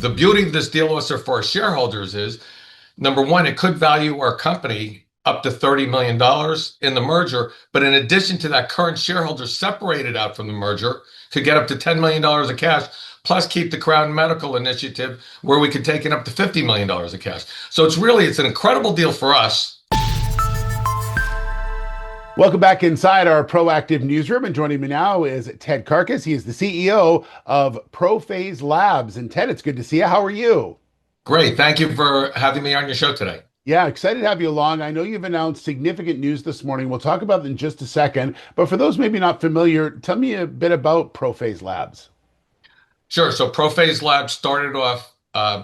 the beauty of this deal also for our shareholders is, number one, it could value our company up to $30 million in the merger. But in addition to that, current shareholders separated out from the merger could get up to $10 million of cash, plus keep the Crown Medical Initiative where we could take in up to $50 million of cash. So it's an incredible deal for us. Welcome back inside our proactive newsroom. And joining me now is Ted Karkus. He is the CEO of ProPhase Labs. And Ted, it's good to see you. How are you? Great. Thank you for having me on your show today. Yeah, excited to have you along. I know you've announced significant news this morning. We'll talk about it in just a second. But for those maybe not familiar, tell me a bit about ProPhase Labs. Sure. So ProPhase Labs started off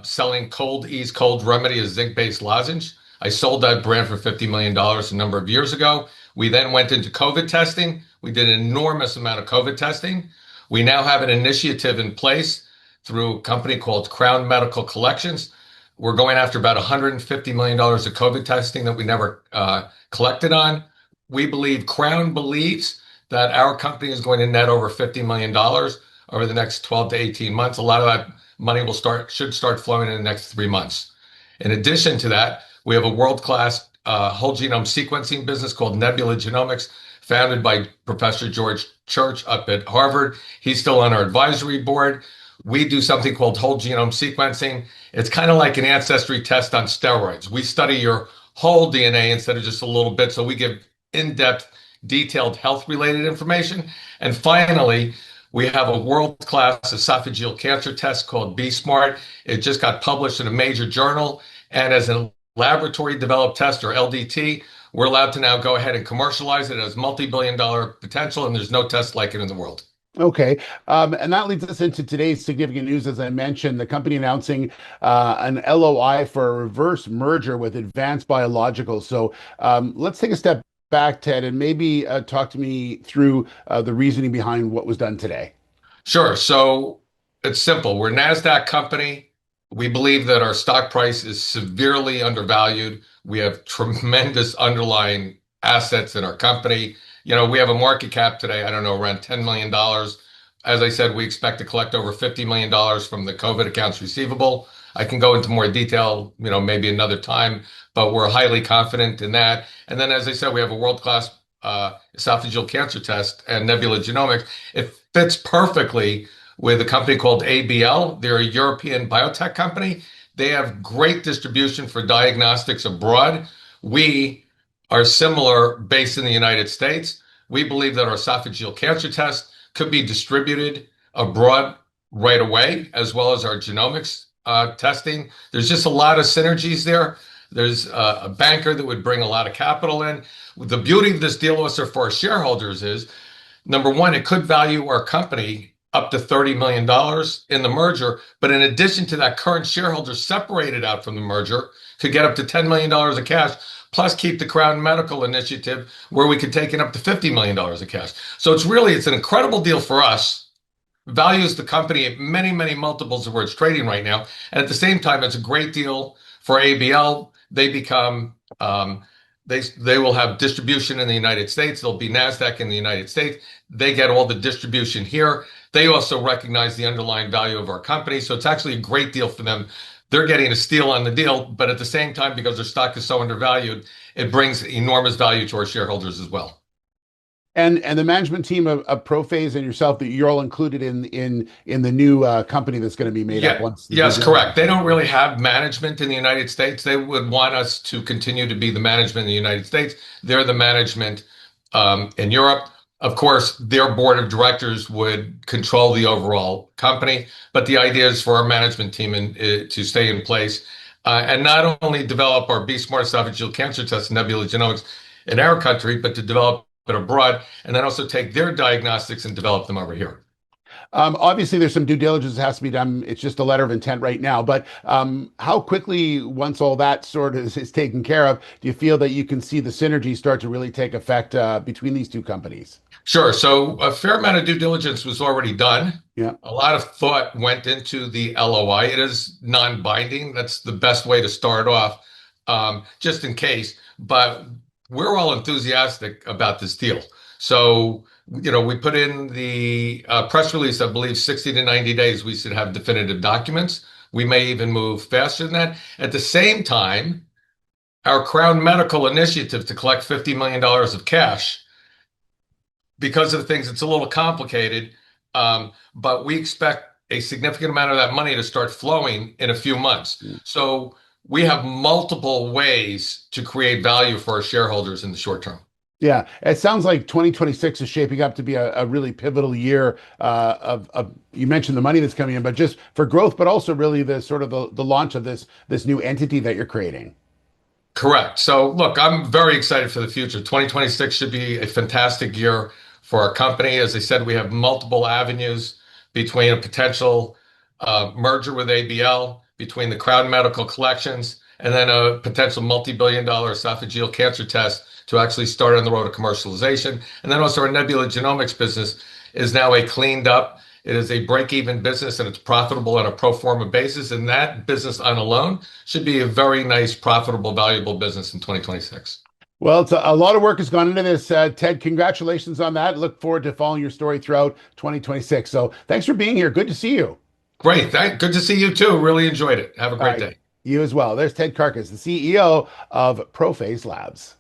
selling Cold Ease Cold Remedy, a zinc-based lozenge. I sold that brand for $50 million a number of years ago. We then went into COVID testing. We did an enormous amount of COVID testing. We now have an initiative in place through a company called Crown Medical Collections. We're going after about $150 million of COVID testing that we never collected on. Crown believes that our company is going to net over $50 million over the next 12 to 18 months. A lot of that money should start flowing in the next 3 months. In addition to that, we have a world-class whole genome sequencing business called Nebula Genomics, founded by Professor George Church up at Harvard. He's still on our advisory board. We do something called whole genome sequencing. It's kind of like an ancestry test on steroids. We study your whole DNA instead of just a little bit, so we give in-depth, detailed health-related information. And finally, we have a world-class esophageal cancer test called B-Smart. It just got published in a major journal, and as a laboratory developed test, or LDT, we're allowed to now go ahead and commercialize it. It has multi-billion-dollar potential, and there's no test like it in the world. Okay. And that leads us into today's significant news. As I mentioned, the company announcing an LOI for a reverse merger with Advanced Biological. So let's take a step back, Ted, and maybe talk to me through the reasoning behind what was done today. Sure. So it's simple. We're a NASDAQ company. We believe that our stock price is severely undervalued. We have tremendous underlying assets in our company. We have a market cap today, I don't know, around $10 million. As I said, we expect to collect over $50 million from the COVID accounts receivable. I can go into more detail, maybe another time, but we're highly confident in that. And then, as I said, we have a world-class esophageal cancer test and Nebula Genomics. It fits perfectly with a company called ABL. They're a European biotech company. They have great distribution for diagnostics abroad. We are similar, based in the United States. We believe that our esophageal cancer test could be distributed abroad right away, as well as our genomics testing. There's just a lot of synergies there. There's a banker that would bring a lot of capital in. The beauty of this deal also for our shareholders is, number one, it could value our company up to $30 million in the merger. But in addition to that, current shareholders separated out from the merger could get up to $10 million of cash, plus keep the Crown Medical Initiative where we could take in up to $50 million of cash. So it's an incredible deal for us. Values the company at many, many multiples of where it's trading right now. And at the same time, it's a great deal for ABL. They become, they will have distribution in the United States. They'll be NASDAQ in the United States. They get all the distribution here. They also recognize the underlying value of our company. So it's actually a great deal for them. They're getting a steal on the deal, but at the same time, because their stock is so undervalued, it brings enormous value to our shareholders as well. And the management team of ProPhase and yourself, that you're all included in the new company that's going to be made up once. Yes, correct. They don't really have management in the United States. They would want us to continue to be the management in the United States. They're the management in Europe. Of course, their board of directors would control the overall company, but the idea is for our management team to stay in place and not only develop our B-Smart esophageal cancer test, Nebula Genomics, in our country, but to develop it abroad, and then also take their diagnostics and develop them over here. Obviously, there's some due diligence that has to be done. It's just a letter of intent right now. But how quickly, once all that sort of is taken care of, do you feel that you can see the synergies start to really take effect between these two companies? Sure. So a fair amount of due diligence was already done. Yeah. A lot of thought went into the LOI. It is non-binding. That's the best way to start off, just in case. But we're all enthusiastic about this deal. So, we put in the press release, I believe 60 to 90 days, we should have definitive documents. We may even move faster than that. At the same time, our Crown Medical initiative to collect $50 million of cash, because of things, it's a little complicated, but we expect a significant amount of that money to start flowing in a few months. So we have multiple ways to create value for our shareholders in the short term. Yeah, it sounds like 2026 is shaping up to be a really pivotal year you mentioned the money that's coming in, but just for growth, but also really the sort of the launch of this new entity that you're creating. Correct. So, look, I'm very excited for the future. 2026 should be a fantastic year for our company. As I said, we have multiple avenues between a potential merger with ABL, between the Crown Medical Collections, and then a potential multi-billion-dollar esophageal cancer test to actually start on the road to commercialization. And then also our Nebula Genomics business is now a cleaned up. It is a break-even business and it's profitable on a pro forma basis. And that business on alone should be a very nice, profitable, valuable business in 2026. Well, it's a lot of work has gone into this, Ted. Congratulations on that. Look forward to following your story throughout 2026. So thanks for being here. Good to see you. Great. Good to see you too. Really enjoyed it. Have a All great right. day. You as well. There's Ted Karkus, the CEO of ProPhase Labs.